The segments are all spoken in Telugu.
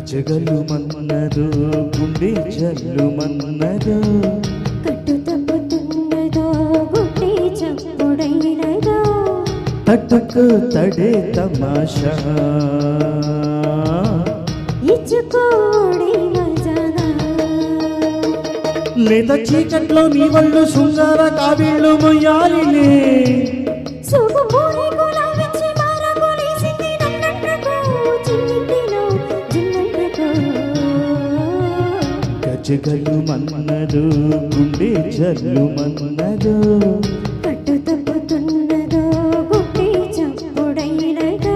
గజగలు మన్నదో గుండె జల్లు మన్నదో కట్టు తప్పుతున్నదో గుండె చప్పుడైనదో తట్టుకు తడే తమాషా ఇచ్చుకోడి మజాగా లేత చీకట్లో నీ వాళ్ళు శృంగార కావిళ్ళు మొయ్యాలిలే గజగలు మన్నదో గుండె జల్లు మన్నదో కట్టు తప్పుతున్నదో గుండె చప్పుడైనదో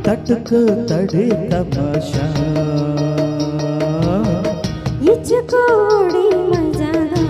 తట్టుకు తడే తమాషా ఇచ్చుకోడి మజాగా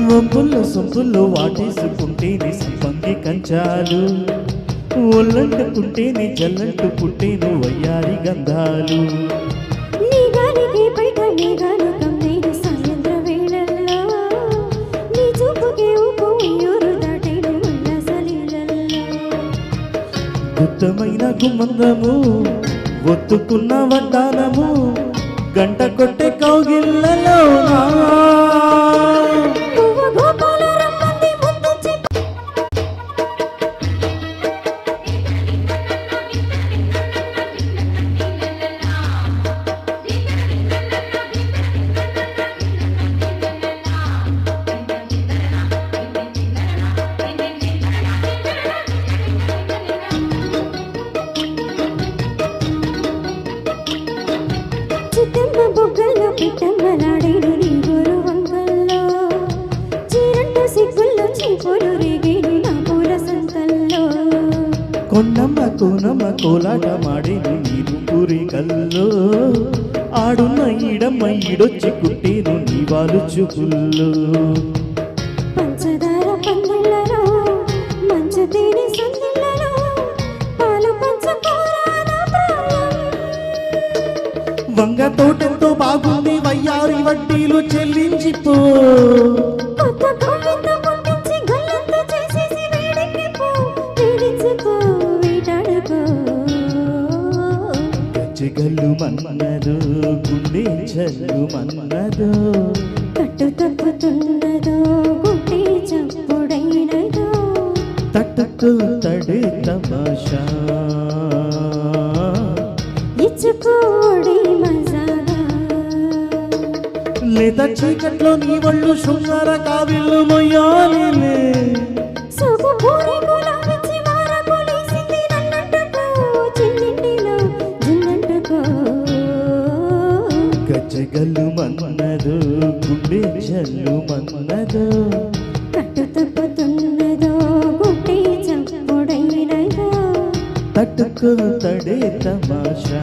వంపుల్లో సొంపుల్లో వాటేసుకుంటేనే సంపంగి కంచాలు ఒళ్ళంటుకుంటేనే జల్లంటుకుంటేను వయ్యారి గంధాలు నీ గాలికి బయట మేఘాలు కమ్మేను సాయంత్ర వేళల్లో నీ చూపుకి ఊపు ఊరు దాటేను ఉల్లాసలీలల్లో గుత్తమైన గుమ్మందము ఒత్తుకున్న వడ్డానము గంట కొట్టే కౌగిళ్ళలో చిట్టమ్మ బొగ్గల్లో పిట్టమ్మలాడేను నీ గోరు వంగల్లో చీరంట సిగ్గుల్లో చీపులు రేగేను నా పూల సంతల్లో కొండమ్మ కోనమ్మ కోలాట మాడేను నీరు పూరికల్లో ఆడున్న ఈడమ్మ ఈడొచ్చి కుట్టేను నీ వాలు చూపుల్లో పంచదార పందిళ్ళలో మంచు తేనె సందిళ్ళలో పాలు పంచకోరాన ప్రాయం వంగ తోటెంతో బాగుంది వయ్యారి వడ్డీలు చెల్లించిపో కొత్త కోవింత పుట్టించి గల్లంత చేసేసి వేడెక్కిపో వేడించుకో వేటాడుకో గజగల్లు మన్నదో గుండె జల్లు మన్నదో కట్టు తప్పుతున్నదో గుండె చప్పుడైనదో తట్టుకు తడే తమాషా ఇచ్చుకోడి మజాగా లేత చీకట్లో నీ వాళ్ళు శృంగార కావిళ్ళు మొయ్యాలిలే సోపు పూరి గులాబిచ్చి మార కొలేసింది నన్నంటుకో చిన్నింటిలో జిన్నంటుకో గజగల్లు మన్నదో గుండె జల్లు మన్నదో కట్టు తప్పుతున్నదో గుండె చప్పుడైనదో తట్టుకు తడే తమాషా